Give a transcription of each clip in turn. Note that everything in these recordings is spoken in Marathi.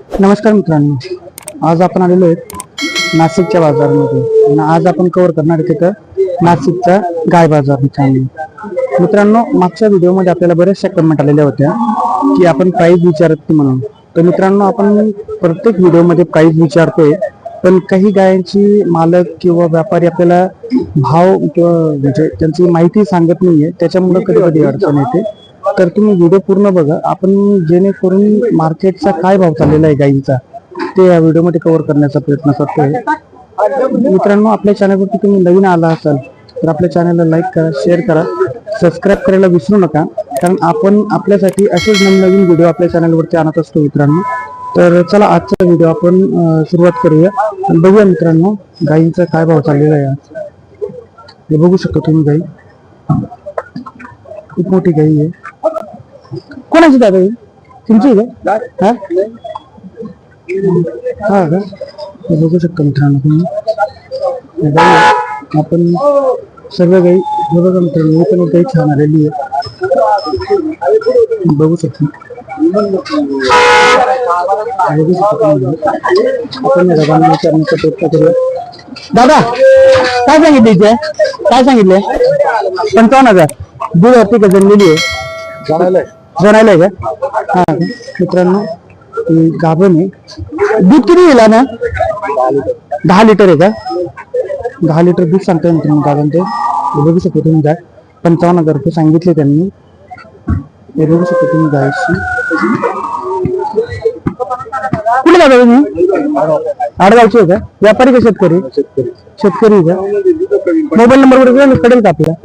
नमस्कार मित्रांनो, आज आपण आलेलो आहेत नाशिकच्या बाजारामध्ये आणि आज आपण कव्हर करणार आहे तिथं नाशिकचा गाय बाजार. मित्रांनो, मागच्या व्हिडिओमध्ये आपल्याला बऱ्याचशा कमेंट आलेल्या होत्या की आपण प्राइस विचारत नाही म्हणून. तर मित्रांनो, आपण प्रत्येक व्हिडिओमध्ये प्राइस विचारतोय, पण काही गायांची मालक किंवा व्यापारी आपल्याला भाव किंवा म्हणजे त्यांची माहिती सांगत नाहीये, त्याच्यामुळे कधी कधी अडचण येते. तर तुम्ही व्हिडिओ पूर्ण बघा, आपण जेणेकरून मार्केटचा काय भाव चाललेला आहे गायींचा ते या व्हिडिओमध्ये कव्हर करण्याचा प्रयत्न करतोय. मित्रांनो, आपल्या चॅनलवरती तुम्ही नवीन आला असाल तर आपल्या चॅनलला लाईक करा, शेअर करा, सबस्क्राईब करायला विसरू नका, कारण आपण आपल्यासाठी असेच नवीन व्हिडिओ आपल्या चॅनलवरती आणत असतो मित्रांनो. तर चला, आजचा व्हिडिओ आपण सुरुवात करूया आणि बघूया मित्रांनो गायींचा काय भाव चाललेला आहे आज. हे बघू शकता तुम्ही, गाई खूप मोठी गाई आहे. कोणाची दादा ही? तुमची का? हा का? हे बघू शकता मित्रांनो तुम्ही, आपण सर्व गाई हे बघा मित्रांनो. पण एक गाई छान आलेली आहे, बघू शकता. आपण दादांना विचारण्याचा प्रयत्न करूया. दादा, काय सांगितले? काय सांगितले? 55,000. दूध वरती का जमलेली आहे? जणायला आहे का? हा मित्रांनो, गाभण आहे. दूध किती दिला ना? 10 लिटर आहे का? 10 लिटर दूध सांगताय मित्रांनो गाभण. ते बघू शकतो तुम्ही गाय. 55,000 रुपये सांगितले त्यांनी. हे बघू शकतो तुम्ही गायची. कुठे दादा तुम्ही? आडगावचे आहे का? व्यापारी का शेतकरी? शेतकरी का? मोबाईल नंबर वगैरे कळेल का आपल्याला?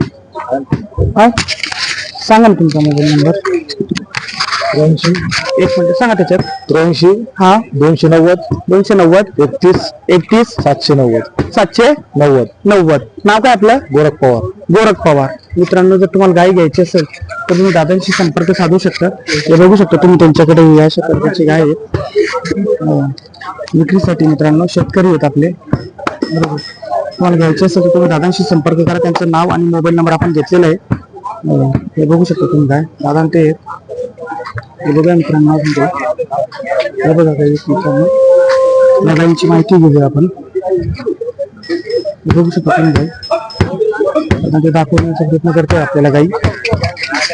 सांगा ना तुमचा मोबाईल नंबर. 83 एक मिनिट सांगा त्याच्यात. 83 हा 290 290 31 31 790 790. नाव काय आपलं? गोरख पवार. गोरख पवार. मित्रांनो, जर तुम्हाला गाय घ्यायची असेल तर तुम्ही दादांशी संपर्क साधू शकता. हे बघू शकता तुम्ही त्यांच्याकडे या अशा प्रकारची गाय आहे विक्रीसाठी. मित्रांनो, शेतकरी आहेत आपले. बरोबर, तुम्हाला घ्यायचे असेल तर तुम्ही दादांशी संपर्क करा. त्यांचं नाव आणि मोबाईल नंबर आपण घेतलेला आहे. हे बघू शकता तुम्ही गाय. दादा ते हे बघा मित्रांनो, हे बघा काही मित्रांनो गायींची माहिती घेऊया आपण. बघू शकता तुम्ही गाई. ते दाखवण्याचा प्रयत्न करतोय आपल्याला गाई.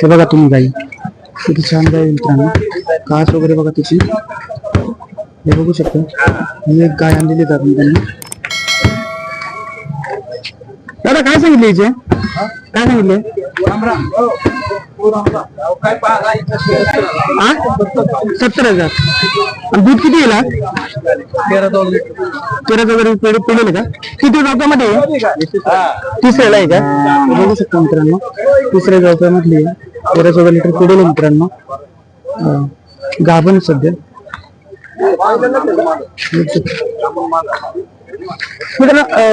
हे बघा तुम्ही गाई किती छान गाय मित्रांनो. कास वगैरे बघा तिची. हे बघू शकता. ही एक गाय आणलेली दादा त्यांनी. दादा काय सांगितले हिचे? काय सांगितले? 70,000. आणि दूध किती येईल? 13,000 पेलेलं का? किती गावच्यामध्ये? तिसऱ्याला आहे का? बघू शकतो मित्रांनो, तिसऱ्या गावच्यामधली 13,000 लिटर पेलेलं मित्रांनो. गाभण सध्या.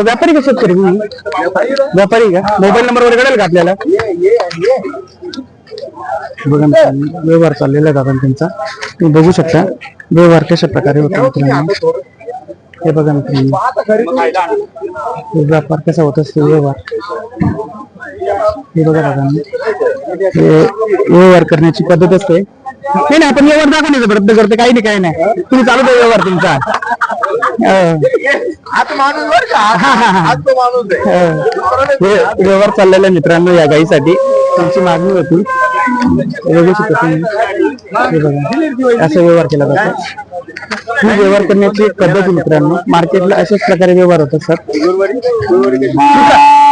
व्यापारी का शेतकरी? व्यापारी का? मोबाईल नंबर वगैरे कळेल का आपल्याला? बघा व्यवहार चाललेला आहे दादा त्यांचा. तुम्ही बघू शकता व्यवहार कशा प्रकारे होता मित्रांनो. हे बघा मित्रांनो, व्यापार कसा होत असतो व्यवहार. हे बघा दादा, हे व्यवहार करण्याची पद्धत असते. नाही नाही, आपण व्यवहार दाखवण्याचा प्रयत्न करतो. काही नाही, काही नाही, तुम्ही चालू द्या व्यवहार तुमचा. व्यवहार चाललेला मित्रांनो या गाईसाठी. तुमची मागणी होती. बघू शकता तुम्ही. हे बघा असा व्यवहार केला जातो. ही व्यवहार करण्याची पद्धत मित्रांनो. मार्केटला अशाच प्रकारे व्यवहार होत असतात.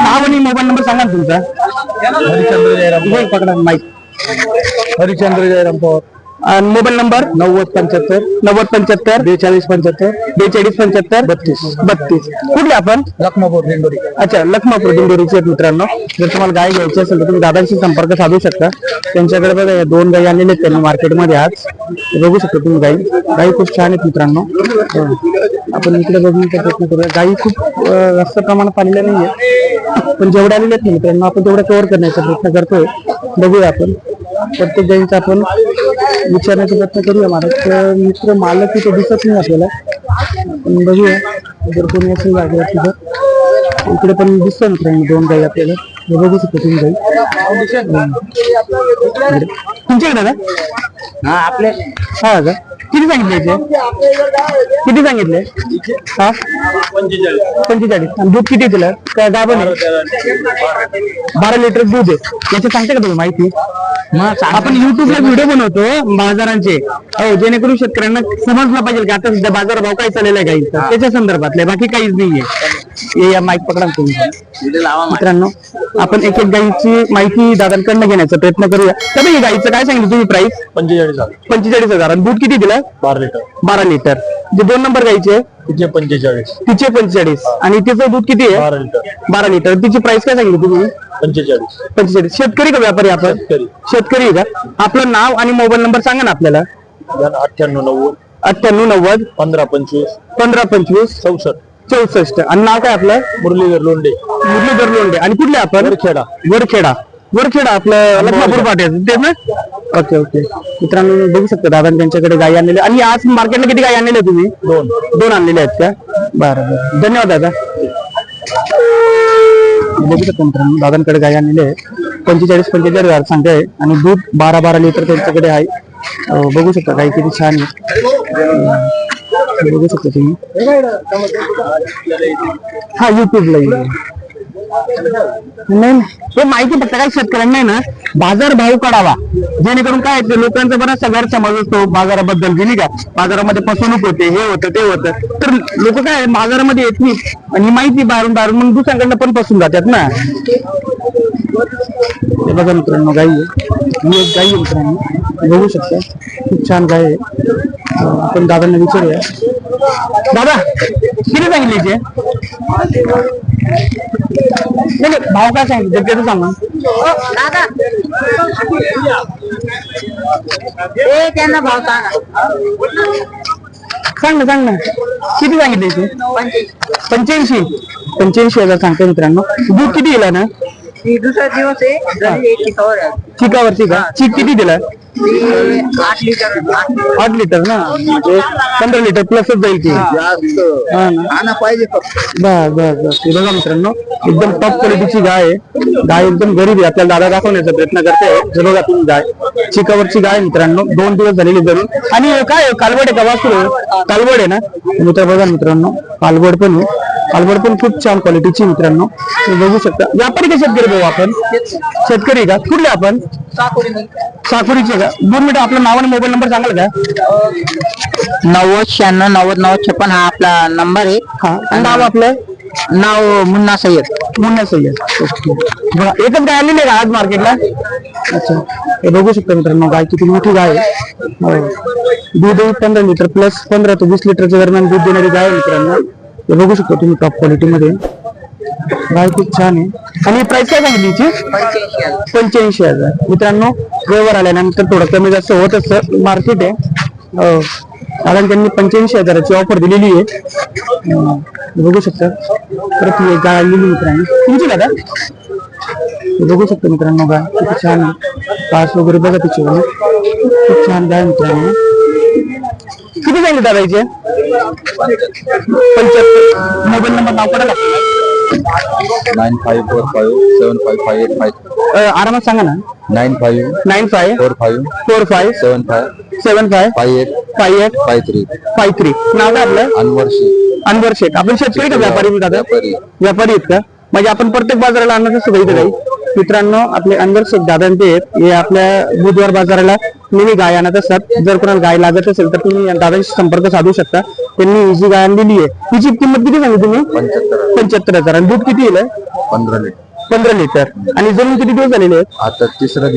नाव आणि मोबाईल नंबर सांगा तुमचा. हरिचंद्र जयराम पकडा माईक. हरिचंद्र जयराम पवार. आणि मोबाईल नंबर 9075 9075 4275 4275 32. कुठले आपण? लखमापूर दिंडोरी. अच्छा, लखमापूर दिंडोरीचे आहेत मित्रांनो. जर तुम्हाला गाय घ्यायची असेल तर तुम्ही दादांशी संपर्क साधू शकता. त्यांच्याकडे बघा 2 गायी आणलेले आहेत त्यांनी मार्केटमध्ये आज. बघू शकता तुम्ही गाई. गाई खूप छान आहेत मित्रांनो. आपण इकडे बघण्याचा प्रयत्न करूया. गाई खूप जास्त प्रमाणात आलेल्या नाहीये, पण जेवढ्या आलेल्या आहेत मित्रांनो आपण तेवढं कव्हर करण्याचा प्रयत्न करतोय. बघूया आपण प्रत्येक गायींचा आपण विचारण्याचा प्रयत्न करूया. महाराज मित्र मालक तिथे दिसत नाही आपल्याला, पण बघूया जर कोणी असेल जागेवरती तर. इकडे पण दिसतो मित्रांनो 2 गाई आपल्याला. हे बघू शकतो तुम्ही गाई तुमच्याकडे ना. हा आपले हा का किती सांगितले किती सांगितले हा 45 आणि दूध किती दिलं काय गाभण आहे 12 लिटर दूध आहे याची सांगते का तुम्ही माहिती आपण युट्यूबला व्हिडिओ बनवतो बाजारांचे हो जेणेकरून शेतकऱ्यांना समजलं पाहिजे की आता सध्या बाजार भाव काय चाललेला आहे गाईचा त्याच्या संदर्भातले बाकी काहीच नाहीये या माईक पकडा तुम्ही मित्रांनो आपण एक एक गाईची माहिती दादांकडनं घेण्याचा प्रयत्न करूया तर ही गाईचं काय सांगितलं तुम्ही प्राइस 45,000 आणि दूध किती दिलं 12 लिटर जे 2 नंबर गाईचे तिचे 45 तिचे 45 आणि तिचं दूध किती आहे 12 लिटर तिची प्राइस काय सांगितली तुम्ही 45 शेतकरी का व्यापारी आपण शेतकरी आहे का आपलं नाव आणि मोबाईल नंबर सांगा ना आपल्याला 9890 1525 64 आणि नाव काय आपलं मुरलीधर लोंढे आणि कुठले आपण वरखेडा आपलं लखमापूर पाट्याचं तेच ना ओके मित्रांनो बघू शकता दादा त्यांच्याकडे गाई आणलेले आणि आज मार्केटला किती गाई आणलेले तुम्ही दोन आणलेले आहेत का बरं धन्यवाद दादा बघू शकता मित्रांनो दादांकडे गाई आणलेले आहे 45,000 सांगते आणि दूध 12 लिटर त्यांच्याकडे आहे बघू शकता गाई किती छान आहे बघू शकता तुम्ही हा युट्यूबला नाही हे माहिती फक्त काही शेतकऱ्यांना नाही ना बाजार भाव काढावा जेणेकरून काय लोकांचा बराचसा गैरसमज असतो बाजाराबद्दल की नाही का बाजारामध्ये फसवणूक होते हे होतं ते होतं तर लोक काय बाजारामध्ये येत नाही आणि ही माहिती बाहेरून मग दुसऱ्यांकडनं पण फसून जातात ना हे बघा मित्रांनो गाई आहे ही एक गाई आहे मित्रांनो बघू शकता खूप छान गाय आहे आपण दादांना विचारूया दादा किती सांगितले नाही भाव काय सांगितलं त्याचं सांगा दादा त्यांना भाव सांग ना किती सांगितले ते 85,000 सांगते मित्रांनो दूध किती दिला ना दुसरा दिवस आहे चिकावरती का चीक किती दिला 8 लिटर ना म्हणजे 15 लिटर प्लसच जाईल ती हा ना पाहिजे बस ते बघा मित्रांनो एकदम टॉप क्वालिटीची गाय आहे गाय एकदम गरीब आहे आपल्याला दादा दाखवण्याचा प्रयत्न करते हे बघा तुम्ही गाय चिकावरची गाय मित्रांनो 2 दिवस झालेली जरूर आणि काय कालवड आहे का वासरू कालवड आहे ना मित्र बघा मित्रांनो कालवड पण खूप छान क्वालिटीची मित्रांनो तुम्ही बघू शकता व्यापारी का शेतकरी भाऊ आपण शेतकरी का कुठले आपण साकुरीचे का 2 मिनिटं आपलं नाव आणि मोबाईल नंबर सांगाल का 9096909056 हा आपला नंबर आहे हा नाव आपलं नाव मुन्ना सय्यद ओके बघा एकच गाय आलेली आहे का आज मार्केटला अच्छा हे बघू शकता मित्रांनो गाय किती मोठी गाय आहे दूध 15 लिटर प्लस 15 ते 20 लिटरच्या दरम्यान दूध देणारी गाय आहे मित्रांनो हे बघू शकता तुम्ही टॉप क्वालिटी मध्ये गाय खूप छान आहे आणि प्राइस काय सांगितली 85,000 मित्रांनो व्यवहार आल्यानंतर थोडं कमी जास्त होत असतं मार्केट आहे कारण त्यांनी 85,000ची ऑफर दिलेली आहे बघू शकता परत गाय आलेली मित्रांनो तुमची दादा बघू शकता मित्रांनो गाय किती छान आहे पास वगैरे बघा तिची खूप छान गाय मित्रांनो किती सांगितले दादा याचे 75 मोबाईल नंबर नाव पडेल 9545755855 आरामात सांगा ना 9545755853 नाव काय आपलं अनवर शेख आपण शेतकरी का व्यापारी दादा व्यापारी आहेत का म्हणजे आपण प्रत्येक बाजाराला आणत असतो इथे काही मित्रांनो आपले अनवर शेख दादा ते हे आपल्या बुधवार बाजाराला नेहमी गाय आणत असतात जर कोणाला गाय लागत असेल तर तुम्ही दादांशी संपर्क साधू शकता त्यांनी ही जी गाय आणलेली आहे तिची किंमत किती सांगितली तुम्ही 75,000 आणि दूध किती येईल 15 लिटर आणि जमीन किती दिवस झालेले आहेत आता तिसरा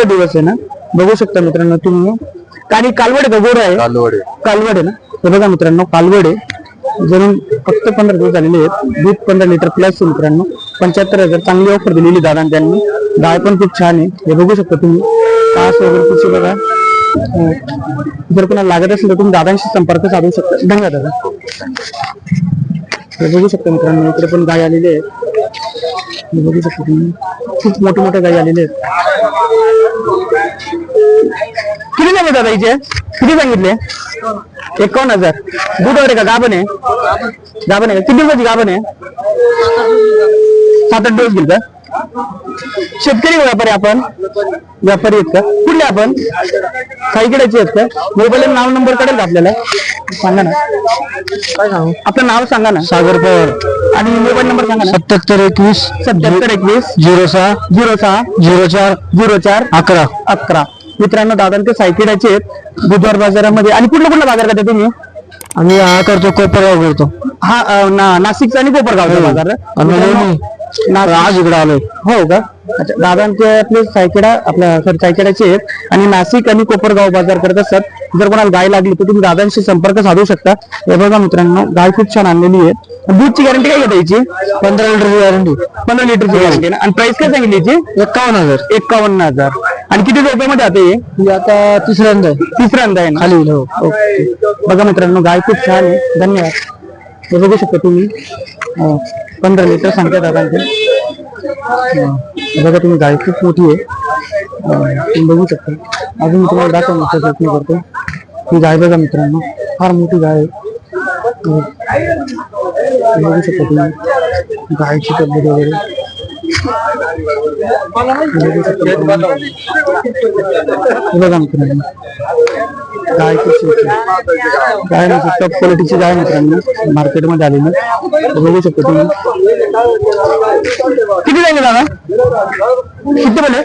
दिवस आहे ना बघू शकता मित्रांनो तुम्ही आणि कालवड आहे का गोड आहे कालवड आहे ना हे बघा मित्रांनो कालवड आहे जमीन फक्त 15 दिवस झालेले आहेत दूध 15 लिटर प्लस मित्रांनो 75,000 चांगली ऑफर दिलेली दादा त्यांनी गाय पण खूप छान आहे हे बघू शकता तुम्ही कास वगैरे तिची बघा जर कोणाला लागत असेल तर तुम्ही दादांशी संपर्क साधू शकता धन्यवाद दादा हे बघू शकता मित्रांनो इकडे पण गाय आलेली आहे हे बघू शकता तुम्ही खूप मोठे गाय आलेले आहेत किती झाले दादा हिचे किती सांगितले 51,000 दूध वगैरे का गाभण आहे का किती दिवसाची गाभण आहे 7-8 दिवस घेईल का शेतकरी व्यापारी आपण व्यापारी आहेत का कुठले आपण साईकडाचे आहेत का मोबाईल नाव नंबर कळेल का आपल्याला सांगा ना काय सांगू आपलं नाव सांगा ना सागर पवार आणि मोबाईल नंबर सांगा ना 7721 7721 06 06 04 04 11 11 मित्रांनो दादांचे सायकिडाचे आहेत बुधवार बाजारामध्ये आणि कुठला बाजार करता तुम्ही आम्ही हा करतो कोपरगाव करतो हा नाशिकचा आणि कोपरगावचा बाजार आज इकडे आलोय हो का अच्छा दादांचे आपले सायकेडा आपल्या सायकेडाचे आहेत आणि नाशिक आणि कोपरगाव बाजार करत असतात जर कोणाला गाय लागली तर तुम्ही दादांशी संपर्क साधू शकता हे बघा मित्रांनो गाय खूप छान आणलेली आहे दूधची गॅरंटी काय घेता याची 15 लिटर गॅरंटी 15 लिटरची गॅरंटी ना आणि प्राइस काय सांगितली याची 51,000 51,000 आणि किती रुपयामध्ये आता हे ही आता तिसऱ्यांदा आहे ना खाली हो ओके बघा मित्रांनो गाय खूप छान आहे धन्यवाद हे बघू शकता तुम्ही 15 लिटर सांगता दादांचे बघा तुम्ही गाय खूप मोठी आहे तुम्ही बघू शकता अजून मी तुम्हाला दाखवण्याचा प्रयत्न करतो ही गाय बघा मित्रांनो फार मोठी गाय आहे बघू शकता तुम्ही गायची तब्येत वगैरे बघा मित्रांनो गाय कशी गाय म्हणजे टॉप क्वालिटीची गाय मित्रांनो मार्केटमध्ये आलेली बघू शकतो तुम्ही किती जाईल दादा किती बोले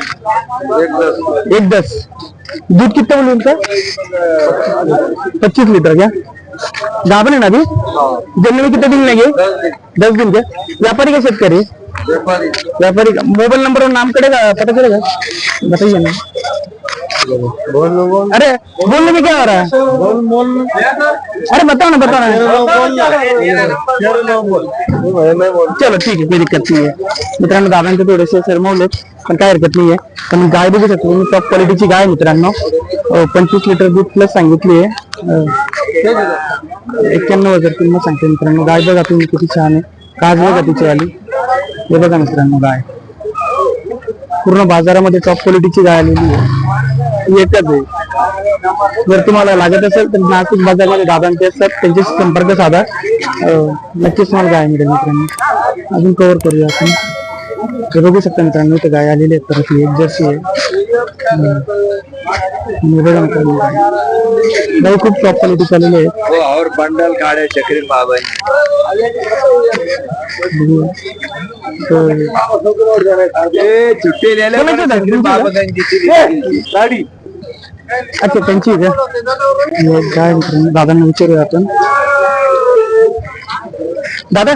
1-10 दूध किती बोलून का 25 लिटर क्या गाभण है ना अभी जन्म में कितने दिन लगे 10 दिन के व्यापारी का शेतकरी व्यापारी का मोबाइल नंबर और नाम करेगा पता चलेगा बताइए ना अरे बोलने में क्या हो रहा है अरे बताओ ना चलो ठीक आहे काही दिक्कत नाही मित्रांनो दादांचे थोडेसे सरमवले पण काय हरकत नाहीये पण गाय बघू शकतो तुम्ही टॉप क्वालिटीची गाय मित्रांनो 25 लिटर दूध प्लस सांगितली आहे 91,000 किंमत सांगते मित्रांनो गाय बघा तुम्ही किती छान आहे काज बघा तिची आली हे बघा मित्रांनो गाय पूर्ण बाजारामध्ये टॉप क्वालिटीची गाय आलेली आहे एकच आहे जर तुम्हाला लागत असेल तर नाशिक बाजारमध्ये दादांचे असतात त्यांच्याशी संपर्क साधा नक्कीच तुम्हाला गाय मिळेल मित्रांनो अजून कव्हर करूया आपण हे बघू शकता मित्रांनो इथे गाय आलेली आहे परत ही एक जर्सी आहे बघा मित्रांनो गाय खूप टॉप क्वालिटी चाललेली आहे और बंडल काढे चक्री बाबा छुट्टी गाडी अच्छा त्यांची आहे का काय मित्रांनो दादांना विचारूया आपण दादा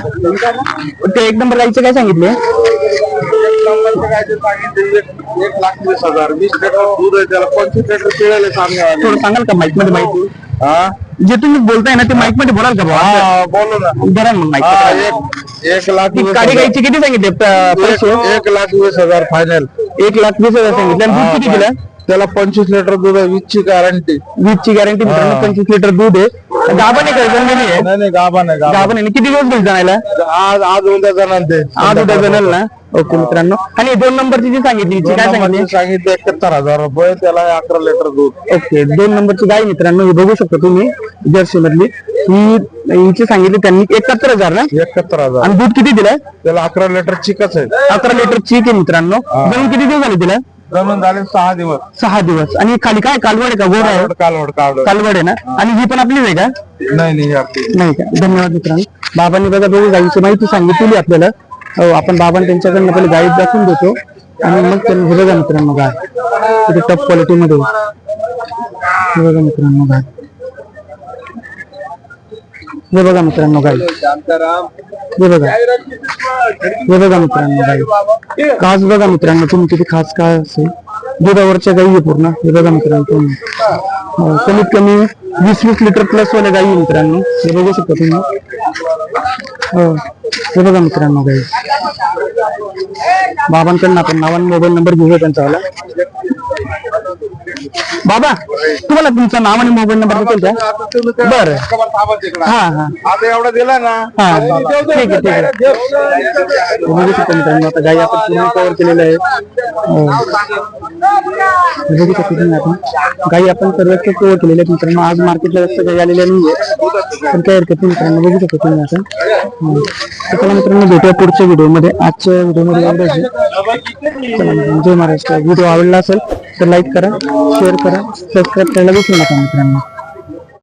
ते 1 नंबर गाईचं काय सांगितले 1,20,000 20 लिटर दूध आहे त्याला 25 लिटर पिळायला सांगा थोडं सांगाल का माईक मध्ये माहिती जे तुम्ही बोलताय ना ते माईक मध्ये बोलाल का भाऊ बोलो ना जरा मग माईक 1,20,000 गाडी गायची किती सांगितले पैसे 1,20,000 फायनल 1,20,000 सांगितले आणि दूध किती दिलं त्याला 25 लिटर दूध आहे 20 ची गॅरंटी 20 ची गॅरंटी 25 लिटर दूध आहे गाभण आहे का जणलेली आहे नाही गाभा नाही गाभण आहे किती दिवस घेईल जायला आज उद्या जाणार ते आज उद्या जणल ना ओके मित्रांनो आणि 2 नंबरची जी सांगितली ती काय सांगितली सांगितलं 71,000 रुपये त्याला 11 लिटर दूध ओके 2 नंबरची गाय मित्रांनो ही बघू शकता तुम्ही जर्सी मधली हिची सांगितली त्यांनी 71,000 ना 71,000 आणि दूध किती दिलंय त्याला 11 लिटर चिकच आहे 11 लिटर चीक आहे मित्रांनो जणून किती दिवस झाले तिला जमून झाले 6 दिवस 6 दिवस आणि खाली काय कालवड आहे का गोड आहे कालवड कालवड आहे ना आणि ही पण आपलीच आहे का नाही आपली नाही का धन्यवाद मित्रांनो बाबांनी बघा बघू गाईची माहिती सांगितलेली आपल्याला हो आपण बाबांनी त्यांच्याकडनं पहिले गाई दाखवून देतो आणि मग त्यांनी हे बघा मित्रांनो गाय तिथे टॉप क्वालिटी मध्ये हे बघा मित्रांनो गाय हे बघा मित्रांनो गाय हे बघा मित्रांनो गाई कास बघा मित्रांनो तुम्ही किती खास काय असेल दुधावरच्या गाई आहे पूर्ण हे बघा मित्रांनो तुम्ही कमीत कमी 20-20 लिटर प्लस वाल्या गाई मित्रांनो हे बघू शकता तुम्ही हे बघा मित्रांनो गाई बाबांकडनं आपण नावाने मोबाईल नंबर घेऊया त्यांचा वाला बाबा तुम्हाला तुमचं नाव आणि मोबाईल नंबर देतील का? बरं हा हा आता एवढा दिला ना हा ठीक आहे ठीक आहे बघू शकतो मित्रांनो आता गाई आपण पूर्ण कव्हर केलेलं आहे बघू शकतो तुम्ही आपण गाई आपण सर्व कव्हर केलेले आहेत मित्रांनो आज मार्केटला जास्त गाई आलेल्या नाहीये पण काही हरकत नाही मित्रांनो बघू शकतो तुम्ही आपण तर चला मित्रांनो भेटूया पुढच्या व्हिडिओमध्ये आजच्या व्हिडिओमध्ये एवढंच आहे. चला मित्रांनो, जय महाराष्ट्र व्हिडिओ आवडला असेल तर लाईक करा शेअर करा सबस्क्राईब करायला विसरू नका मित्रांनो.